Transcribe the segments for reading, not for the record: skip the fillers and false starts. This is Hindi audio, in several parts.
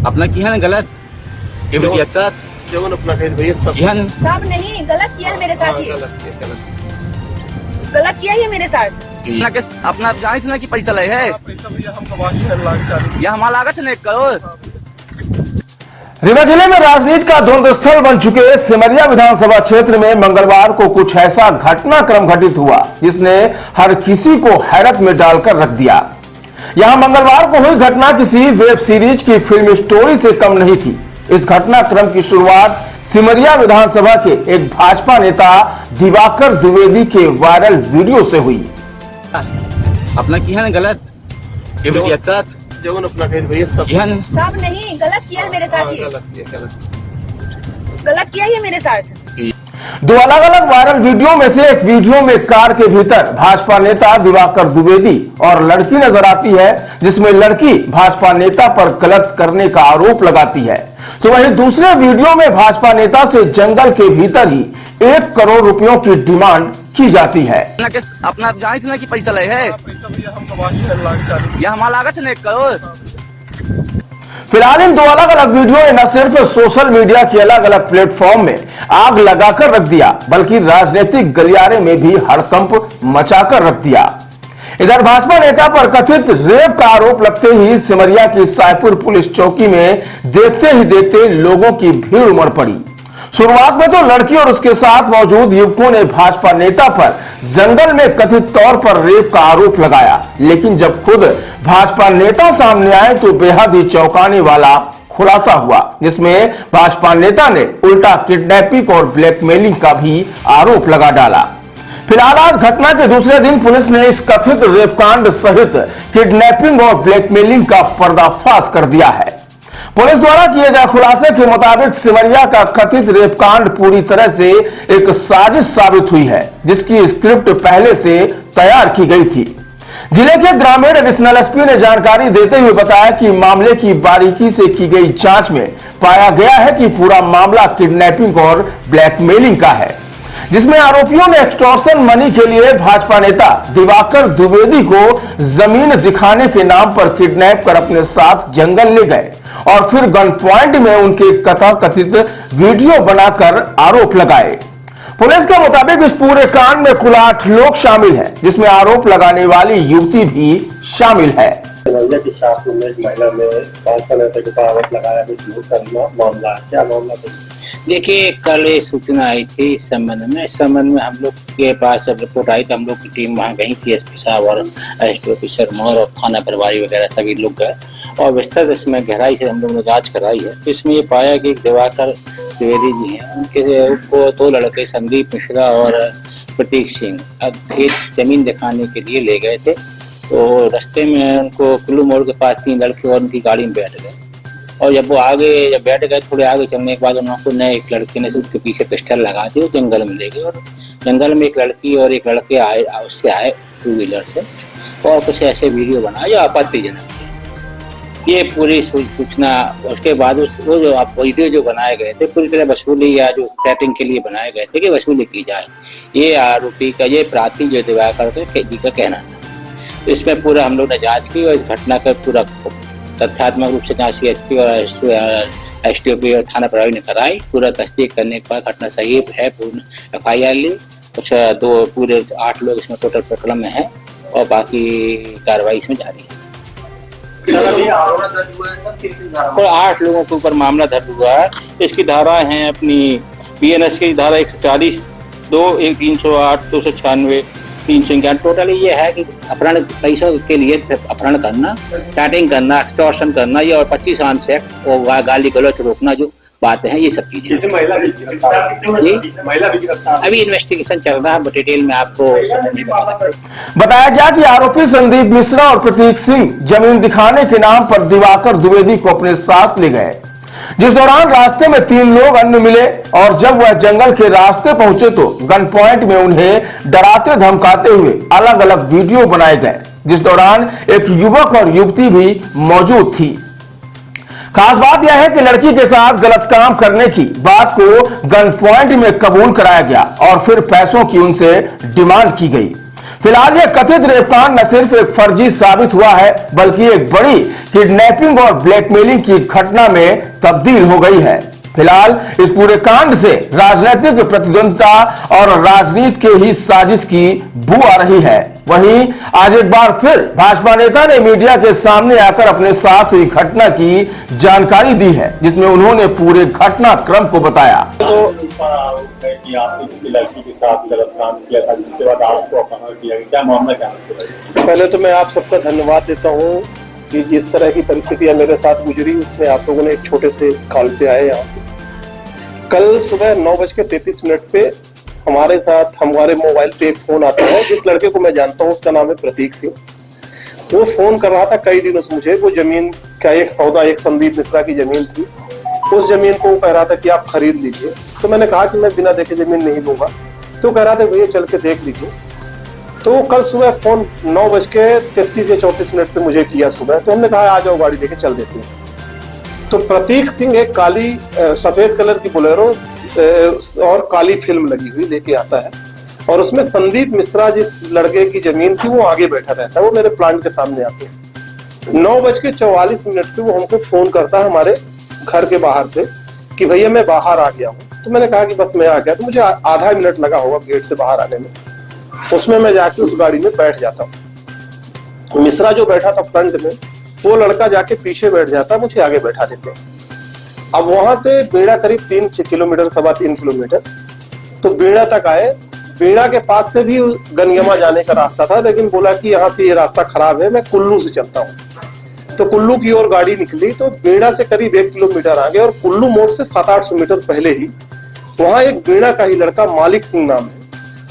अपना किया ना गलत ये के साथ जवन अपना कह भैया सब नहीं गलत किया है मेरे साथ ही गलत किया है मेरे साथ अपना जाने थे ना कि पैसा ले है हमारा लागत है 1 करोड़। रीवा जिले में राजनीति का धुंध स्थल बन चुके सिमरिया विधानसभा क्षेत्र में मंगलवार को कुछ ऐसा घटनाक्रम घटित हुआ जिसने हर किसी को हैरत में डालकर रख दिया। यहां मंगलवार को हुई घटना किसी वेब सीरीज की फिल्म स्टोरी से कम नहीं थी। इस घटनाक्रम की शुरुआत सिमरिया विधानसभा के एक भाजपा नेता दिवाकर द्विवेदी के वायरल वीडियो से हुई। अपना किया ना गलत ये के साथ जवन अपना कह भैया सब नहीं गलत किया है मेरे साथ ही गलत किया है मेरे साथ। 2 अलग अलग वायरल वीडियो में से एक वीडियो में कार के भीतर भाजपा नेता दिवाकर द्विवेदी और लड़की नजर आती है जिसमें लड़की भाजपा नेता पर गलत करने का आरोप लगाती है, तो वहीं दूसरे वीडियो में भाजपा नेता से जंगल के भीतर ही 1 करोड़ रुपयों की डिमांड की जाती है। अपना जाने थे ना कि पैसा ले है हमारा लागत है 1 करोड़। फिलहाल इन 2 अलग अलग वीडियो ने न सिर्फ सोशल मीडिया के अलग अलग प्लेटफॉर्म में आग लगाकर रख दिया बल्कि राजनीतिक गलियारे में भी हड़कंप मचाकर रख दिया। इधर भाजपा नेता पर कथित रेप का आरोप लगते ही सिमरिया की सायपुर पुलिस चौकी में देखते ही देखते लोगों की भीड़ उमड़ पड़ी। शुरुआत में तो लड़की और उसके साथ मौजूद युवकों ने भाजपा नेता पर जंगल में कथित तौर पर रेप का आरोप लगाया, लेकिन जब खुद भाजपा नेता सामने आए तो बेहद ही चौंकाने वाला खुलासा हुआ जिसमें भाजपा नेता ने उल्टा किडनैपिंग और ब्लैकमेलिंग का भी आरोप लगा डाला। फिलहाल आज घटना के दूसरे दिन पुलिस ने इस कथित रेपकांड सहित किडनैपिंग और ब्लैकमेलिंग का पर्दाफाश कर दिया है। पुलिस द्वारा किए गए खुलासे के मुताबिक सिमरिया का कथित रेपकांड पूरी तरह से एक साजिश साबित हुई है जिसकी स्क्रिप्ट पहले से तैयार की गई थी। जिले के ग्रामीण एडिशनल एसपी ने जानकारी देते हुए बताया कि मामले की बारीकी से की गई जांच में पाया गया है कि पूरा मामला किडनैपिंग और ब्लैकमेलिंग का है, जिसमें आरोपियों ने एक्सटॉर्शन मनी के लिए भाजपा नेता दिवाकर द्विवेदी को जमीन दिखाने के नाम पर किडनैप कर अपने साथ जंगल ले गए और फिर गन पॉइंट में उनके कथित वीडियो बनाकर आरोप लगाए। पुलिस के मुताबिक इस पूरे कांड में कुल 8 लोग शामिल हैं, जिसमें आरोप लगाने वाली युवती भी शामिल है। की साथ में महिला में भाजपा नेता के ऊपर आरोप लगाया मामला क्या मामला? देखिए, कल ये सूचना आई थी इस संबंध में हम लोग के पास जब रिपोर्ट आई तो हम लोग की टीम वहाँ गई, सीएसपी साहब और एसडीओ ऑफिसर मोहर और थाना प्रभारी वगैरह सभी लोग गए और विस्तृत इसमें गहराई से हम लोगों ने जांच कराई है। तो इसमें ये पाया कि दिवाकर द्विवेदी जी हैं, उनको 2 लड़के संदीप मिश्रा और प्रतीक सिंह खेत जमीन दिखाने के लिए ले गए थे। तो रास्ते में उनको कुल्लू मोड़ के पास 3 लड़के और उनकी गाड़ी में बैठ गए और जब बैठ गए थोड़े आगे चलने के बाद उनको एक लड़के ने उसके पीछे पिस्टल लगा दी और जंगल में ले गए और जंगल में एक लड़की और एक लड़के उससे आए 2 व्हीलर से और कुछ ऐसे वीडियो बनाए जो आपत्तिजनक थे। ये पूरी सूचना उसके बाद वो जो आप वीडियो जो बनाए गए थे पूरी तरह वसूली या जो सेटिंग के लिए बनाए गए थे कि वसूली की जाए, ये आरोपी का ये प्रार्थी जो दिवाकर जी का कहना था। तो इसमें पूरा हम लोग ने जांच की और इस घटना का पूरा तथ्यात्मक रूप से जांच एसपी और एसडीओपी और थाना प्रभारी ने कराई। पूरा तस्दीक करने के बाद घटना सही है, पूर्ण FIR ली। कुछ 2 पूरे 8 लोग इसमें टोटल प्रकरण में है और बाकी कार्रवाई इसमें जारी है। तो 8 लोगों के ऊपर मामला दर्ज हुआ है। इसकी धारा है अपनी BNS की धारा 140, 2, 308, 296, 351। टोटल ये है कि अपहरण पैसों के लिए अपहरण करना, चैटिंग करना, एक्सटॉर्शन करना, ये और 25 आर्म्स एक्ट और गाली गलौच रोकना जो बातें हैं, ये सब चीजें। अभी इन्वेस्टिगेशन चल रहा है, डिटेल में आपको बताया गया कि आरोपी संदीप मिश्रा और प्रतीक सिंह जमीन दिखाने के नाम पर दिवाकर द्विवेदी को अपने साथ ले गए, जिस दौरान रास्ते में 3 लोग अन्य मिले और जब वह जंगल के रास्ते पहुंचे तो गन पॉइंट में उन्हें डराते धमकाते हुए अलग अलग वीडियो बनाए गए, जिस दौरान एक युवक और युवती भी मौजूद थी। खास बात यह है कि लड़की के साथ गलत काम करने की बात को गन पॉइंट में कबूल कराया गया और फिर पैसों की उनसे डिमांड की गई। फिलहाल यह कथित रेपकांड न सिर्फ एक फर्जी साबित हुआ है बल्कि एक बड़ी किडनैपिंग और ब्लैकमेलिंग की घटना में तब्दील हो गई है। फिलहाल इस पूरे कांड से राजनीतिक प्रतिद्वंद्विता और राजनीति के ही साजिश की बू आ रही है। वहीं आज एक बार फिर भाजपा नेता ने मीडिया के सामने आकर अपने साथ हुई घटना की जानकारी दी है, जिसमें उन्होंने पूरे घटनाक्रम को बताया। तो कि आपने किसी लड़की के साथ गलत काम किया था, जिसके बाद आपको अपहरण किया गया, क्या मामला क्या है? पहले तो मैं आप सबका धन्यवाद देता हूँ कि जिस तरह की परिस्थितियां मेरे साथ गुजरी उसमें आप लोगों ने एक छोटे से कॉल पे आए। यहाँ कल सुबह 9:33 पे हमारे साथ हमारे मोबाइल पे एक फोन आता है। जिस लड़के को मैं जानता हूँ उसका नाम है प्रतीक सिंह। वो फोन कर रहा था कई दिनों से मुझे, वो जमीन का एक सौदा, एक संदीप मिश्रा की जमीन थी, उस जमीन को वो कह रहा था कि आप खरीद लीजिए। तो मैंने कहा कि मैं बिना देखे जमीन नहीं लूंगा। तो कह रहा था भैया चल के देख लीजिए। तो कल सुबह फोन 9:33 या 34 पे मुझे किया सुबह। तो हमने कहा आ जाओ गाड़ी देके चल देते हैं। तो प्रतीक सिंह एक काली सफेद कलर की बोलेरो और काली फिल्म लगी हुई लेके आता है, और उसमें संदीप मिश्रा जिस लड़के की जमीन थी वो आगे बैठा रहता है। वो मेरे प्लांट के सामने आते हैं। 9:44 पे वो हमको फोन करता है हमारे घर के बाहर से कि भैया मैं बाहर आ गया हूँ। तो मैंने कहा कि बस मैं आ गया। तो मुझे आधा मिनट लगा होगा गेट से बाहर आने में। उसमें मैं जाके उस गाड़ी में बैठ जाता हूँ। मिश्रा जो बैठा था फ्रंट में, वो लड़का जाके पीछे बैठ जाता, मुझे आगे बैठा देते हैं। अब वहां से बीड़ा करीब 3 किलोमीटर, 3.25 किलोमीटर, तो बीड़ा तक आए। बीड़ा के पास से भी गनगमा जाने का रास्ता था, लेकिन बोला कि यहाँ से ये रास्ता खराब है, मैं कुल्लू से चलता हूँ। तो कुल्लू की ओर गाड़ी निकली। तो बीड़ा से करीब 1 किलोमीटर आगे और कुल्लू मोड़ से 700-800 मीटर पहले ही वहां एक बीड़ा का ही लड़का मालिक सिंह नाम है,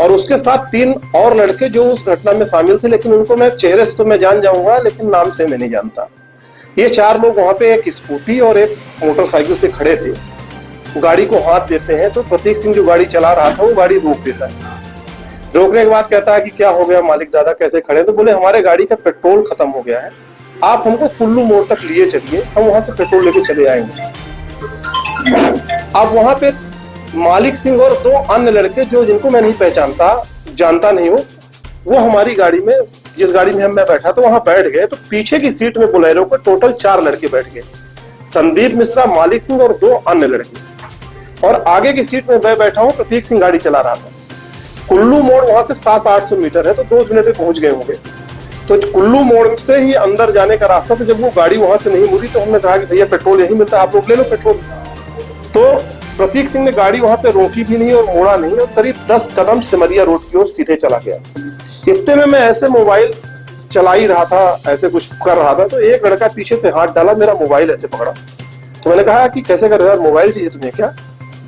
और उसके साथ 3 और लड़के जो उस घटना में शामिल थे, लेकिन उनको मैं चेहरे से तो मैं जान जाऊंगा, लेकिन नाम से मैं नहीं जानता। ये 4 लोग वहां पे एक स्कूटी और एक मोटरसाइकिल से खड़े थे। गाड़ी को हाथ देते हैं तो प्रतीक सिंह जो गाड़ी चला रहा था वो गाड़ी रोक देता है। रोकने के बाद कहता है कि क्या हो गया मालिक दादा, कैसे खड़े? तो बोले हमारे गाड़ी का पेट्रोल खत्म हो गया है, आप हमको कुल्लू मोड़ तक लिए चलिए, हम वहां से पेट्रोल लेके चले आएंगे। अब वहां पे मालिक सिंह और 2 अन्य लड़के जो जिनको मैं नहीं जानता नहीं हूँ, वो हमारी गाड़ी में, जिस गाड़ी में मैं बैठा था वहां बैठ गए। तो पीछे की सीट में बोलेरो पर टोटल 4 लड़के बैठ गए, संदीप मिश्रा, मालिक सिंह और 2 अन्य लड़के। और आगे की सीट में मैं बैठा हूँ, प्रतीक सिंह गाड़ी चला रहा था। कुल्लू मोड़ वहां से 700-800 मीटर है, तो 2 मिनट में पहुंच गए होंगे। तो कुल्लू मोड़ से ही अंदर जाने का रास्ता था। जब वो गाड़ी वहां से नहीं मुड़ी तो हमने कहा कि भैया पेट्रोल यही मिलता है, आप लोग ले लो पेट्रोल। तो प्रतीक सिंह ने गाड़ी वहां पे रोकी भी नहीं और मोड़ा नहीं, और करीब 10 कदम सिमरिया रोड की ओर सीधे चला गया। इतने में मैं ऐसे मोबाइल चला ही रहा था, ऐसे कुछ कर रहा था, तो एक लड़का पीछे से हाथ डाला, मेरा मोबाइल ऐसे पकड़ा। तो मैंने कहा कि कैसे कर रहे हो, मोबाइल चाहिए तुम्हें क्या?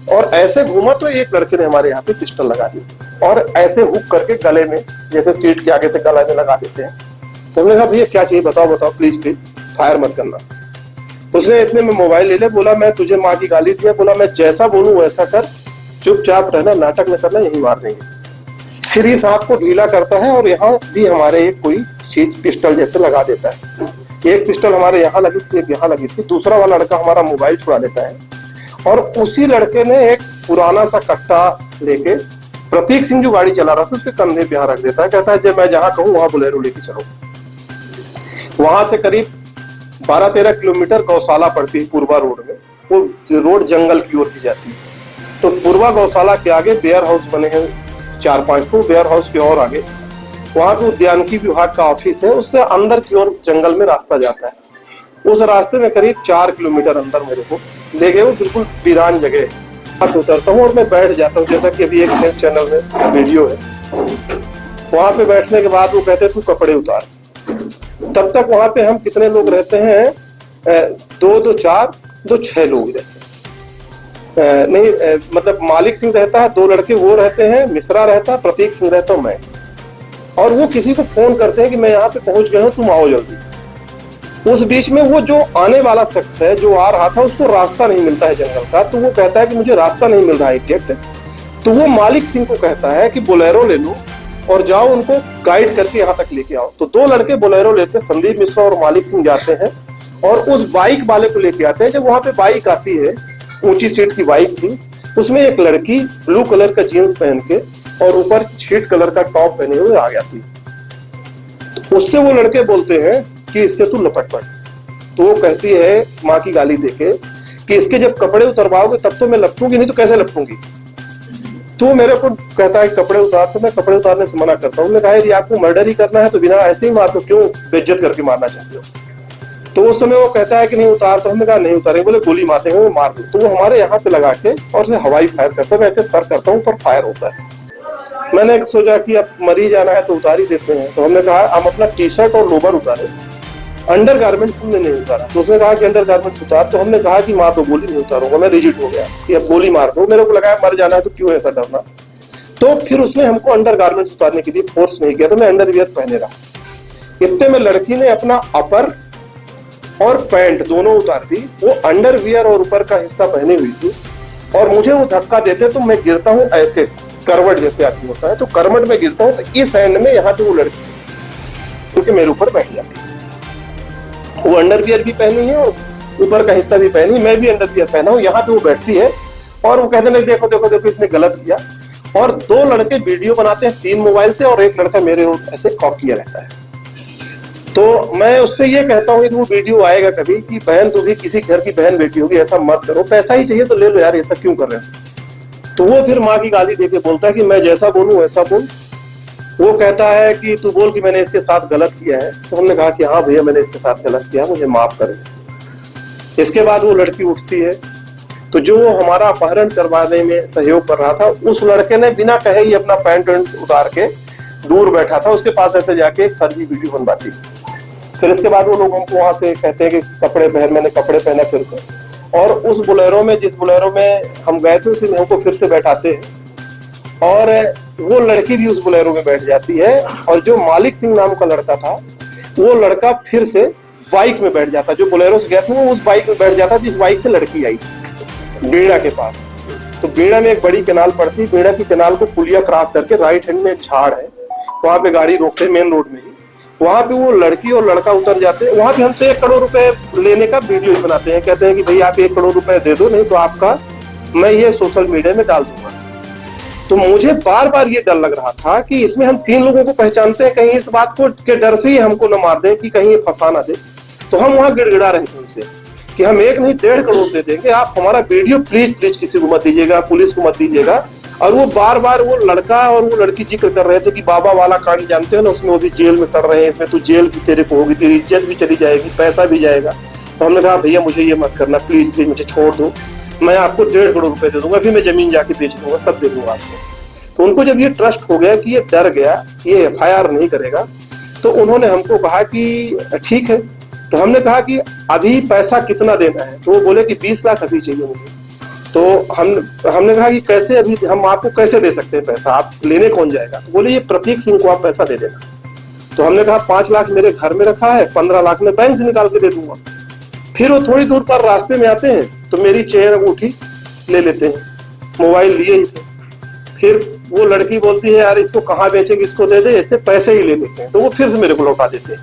और ऐसे घूमा तो एक लड़के ने हमारे यहाँ पे पिस्टल लगा दी और ऐसे हुक करके गले में, जैसे सीट के आगे से गला में लगा देते हैं। तो हमने कहा भैया क्या चाहिए, बताओ प्लीज फायर मत करना। उसने इतने में मोबाइल ले लिया, बोला मैं तुझे माँ की गाली दिया, बोला मैं जैसा बोलूं वैसा कर, चुपचाप रहना, नाटक न करना, यही मार देंगे। फिर इस हाथ को ढीला करता है और यहाँ भी हमारे एक कोई चीज पिस्टल जैसे लगा देता है। एक पिस्टल हमारे यहाँ लगी थी, एक यहाँ लगी थी। दूसरा वाला लड़का हमारा मोबाइल छुड़ा लेता है, और उसी लड़के ने एक पुराना सा कट्टा लेके प्रतीक सिंह जो गाड़ी चला रहा था उसके कंधे पे यहाँ रख देता है। कहता है जब मैं जहाँ कहूँ वहां बोलेरो लेके चलो। वहां से करीब 12-13 किलोमीटर गौशाला पड़ती है पूर्वा रोड में, वो रोड जंगल की ओर भी जाती है। तो पूर्वा गौशाला के आगे वेयर हाउस बने हैं 4-5 तो, वेयर हाउस के और आगे वहां पे उद्यानिकी विभाग का ऑफिस है, उससे अंदर की ओर जंगल में रास्ता जाता है। उस रास्ते में करीब 4 किलोमीटर अंदर मेरे को ले गए, वो बिल्कुल वीरान जगह है। अब उतरता हूँ और मैं बैठ जाता हूँ, जैसा कि अभी एक मेरे चैनल में वीडियो है। वहां पे बैठने के बाद वो कहते तू कपड़े उतार। तब तक वहां पे हम कितने लोग रहते हैं, 2-4-2-6 लोग रहते हैं। नहीं मतलब मालिक सिंह रहता है, 2 लड़के वो रहते हैं, मिश्रा रहता है, प्रतीक सिंह रहता हूँ मैं। और वो किसी को फोन करते हैं कि मैं यहाँ पे पहुंच गया हूँ, तुम आओ जल्दी। उस बीच में वो जो आने वाला शख्स है जो आ रहा था, उसको रास्ता नहीं मिलता है जंगल का, तो वो कहता है कि मुझे रास्ता नहीं मिल रहा है एग्जैक्ट। तो वो मालिक सिंह को कहता है कि बोलेरो ले लो और जाओ, उनको गाइड करके यहाँ तक लेके आओ। तो 2 लड़के बोलेरो लेके संदीप मिश्रा और मालिक सिंह जाते हैं और उस बाइक वाले को लेके आते हैं। जब वहां पे बाइक आती है, ऊंची सीट की बाइक थी, उसमें एक लड़की ब्लू कलर का जीन्स पहन के और ऊपर छीट कलर का टॉप पहने हुए आ जाती। तो उससे वो लड़के बोलते हैं कि इससे तू लपट पड़। तो वो कहती है माँ की गाली देके कि इसके जब कपड़े उतरवाओगे तब तो मैं लपटूंगी, नहीं तो कैसे लपटूंगी। तो मेरे को कहता है कपड़े उतार, तो मैं कपड़े उतारने से मना करता हूँ। मैंने कहा यदि आपको मर्डर ही करना है तो बिना ऐसे ही मार दो, क्यों बेइज्जत करके मारना चाहते हो। तो उस समय वो कहता है कि नहीं उतार, तो हमने कहा नहीं उतारेंगे। बोले गोली मारते हैं, वो मार दो। तो वो हमारे यहाँ पे लगा के और उसे हवाई फायर करता है। मैं ऐसे सर करता हूँ पर फायर होता है। मैंने सोचा कि अब मरी जाना है तो उतार ही देते हैं। तो हमने कहा हम अपना टी शर्ट और लोवर उतारे, अंडर गारमेंट्स हमने नहीं उतारा। तो उसने कहा कि अंडर गारमेंट्स उतार। तो हमने कहा कि मार दो गोली, नहीं उतारूंगा। मैं रिजिड हो गया कि अब गोली मार दो। मेरे को लगा मर जाना है तो क्यों ऐसा डरना। तो फिर उसने हमको अंडर गारमेंट्स उतारने के लिए फोर्स नहीं किया, तो मैं अंडरवियर पहने रहा। इतने में लड़की ने अपना अपर और पैंट दोनों उतार दी। वो अंडरवियर और ऊपर का हिस्सा पहनी हुई थी और मुझे वो धक्का देते तो मैं गिरता हूँ ऐसे, करवट जैसे आदमी होता है, तो करवट में गिरता हूँ। तो इस हैंड में यहाँ पे वो लड़की क्योंकि मेरे ऊपर बैठ जाती है। वो अंडरवियर भी पहनी है और ऊपर का हिस्सा भी पहनी, मैं भी अंडरवियर पहना हूँ। यहाँ पे वो बैठती है और वो कहते हैं देखो देखो देखो इसने गलत किया। और दो लड़के वीडियो बनाते हैं 3 मोबाइल से और एक लड़का मेरे ऐसे कॉपी किया रहता है। तो मैं उससे ये कहता हूँ कि वो वीडियो आएगा कभी कि बहन तू भी किसी घर की बहन बेटी होगी, ऐसा मत करो, पैसा ही चाहिए तो ले लो यार, ऐसा क्यों कर रहे हो। तो वो फिर माँ की गाली देके बोलता है कि मैं जैसा बोलूं वैसा बोल। वो कहता है कि तू बोल कि मैंने इसके साथ गलत किया है। तो हमने कहा कि हाँ भैया मैंने इसके साथ गलत किया, मुझे माफ करें। इसके बाद वो लड़की उठती है। तो जो हमारा अपहरण करवाने में सहयोग कर रहा था उस लड़के ने बिना कहे ही अपना पैंट उतार के दूर बैठा था, उसके पास ऐसे जाके एक फर्जी वीडियो बनवाती। फिर इसके बाद वो लोग हमको वहां से कहते हैं कि कपड़े पहन, मैंने कपड़े पहना फिर से, और उस बोलेरो में जिस बोलेरो में हम गए थे उसमें हमको फिर से बैठाते हैं और वो लड़की भी उस बोलेरो में बैठ जाती है। और जो मालिक सिंह नाम का लड़का था वो लड़का फिर से बाइक में बैठ जाता, जो बोलेरो से गया था वो उस बाइक में बैठ जाता जिस बाइक से लड़की आई थी बेड़ा के पास। तो बेड़ा में एक बड़ी कैनाल पड़ती, बेड़ा की कैनाल को पुलिया क्रॉस करके राइट हैंड में एक झाड़ है, वहां पे गाड़ी रोकते मेन रोड में ही। वहां पे वो लड़की और लड़का उतर जाते हैं। वहां पे हमसे 1 करोड़ रुपए लेने का वीडियो बनाते हैं, कहते हैं कि भाई आप 1 करोड़ रुपए दे दो, नहीं तो आपका मैं ये सोशल मीडिया में डाल दूंगा। तो मुझे बार बार ये डर लग रहा था कि इसमें हम 3 लोगों को पहचानते हैं, कहीं इस बात को के डर से ही हमको न मार दे कि कहीं ये फंसा ना दे। तो हम वहां गिड़गिड़ा रहे थे उनसे कि हम 1 नहीं 1.5 करोड़ दे देंगे, आप हमारा वीडियो प्लीज प्लीज किसी को मत दीजिएगा, पुलिस को मत दीजिएगा। और वो बार बार वो लड़का और वो लड़की जिक्र कर रहे थे कि बाबा वाला कांड जानते हो ना, उसमें वो भी जेल में सड़ रहे हैं, इसमें तू जेल भी तेरे को होगी, तेरी इज्जत भी चली जाएगी, पैसा भी जाएगा। तो हमने कहा भैया मुझे ये मत करना, प्लीज प्लीज मुझे छोड़ दो, मैं आपको 1.5 करोड़ रुपए दे दूंगा, फिर मैं जमीन जाके बेच दूंगा, सब दे दूंगा आपको। तो उनको जब ये ट्रस्ट हो गया कि ये डर गया, ये FIR नहीं करेगा, तो उन्होंने हमको कहा कि ठीक है। तो हमने कहा कि अभी पैसा कितना देना है। तो वो बोले कि 20 लाख अभी चाहिए मुझे। तो हमने कहा कि कैसे, अभी हम आपको कैसे दे सकते हैं पैसा, आप लेने कौन जाएगा। तो बोले ये प्रतीक सिंह को आप पैसा दे देना। तो हमने कहा 5 लाख मेरे घर में रखा है, 15 लाख मैं बैंक से निकाल के दे दूंगा। फिर वो थोड़ी दूर पर रास्ते में आते हैं तो मेरी चेन अंगूठी ले लेते हैं, मोबाइल लिए ही थे। फिर वो लड़की बोलती है यार इसको कहाँ बेचेंगे, इसको दे दे, इससे पैसे ही ले लेते हैं। तो वो फिर से मेरे को लौटा देते हैं,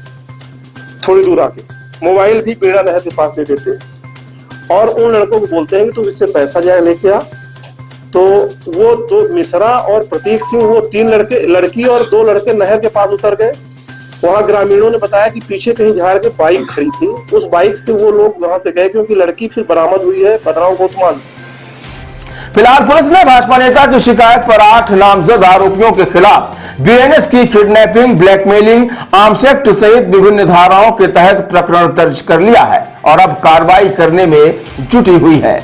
थोड़ी दूर आके मोबाइल भी बेड़ा नहर के पास दे देते हैं और उन लड़कों को बोलते हैं कि तुम इससे पैसा जाए लेके आ। तो वो 2 मिश्रा और प्रतीक सिंह, वो 3 लड़के, लड़की और 2 लड़के नहर के पास उतर गए। वहां ग्रामीणों ने बताया कि पीछे कहीं झाड़ के बाइक खड़ी थी, उस बाइक से वो लोग वहां से गए क्योंकि लड़की फिर बरामद हुई है बदराव गोतमान से। फिलहाल पुलिस ने भाजपा नेता की शिकायत पर 8 नामजद आरोपियों के खिलाफ BNS की किडनैपिंग, ब्लैकमेलिंग, आर्म्स एक्ट सहित विभिन्न धाराओं के तहत प्रकरण दर्ज कर लिया है और अब कार्रवाई करने में जुटी हुई है।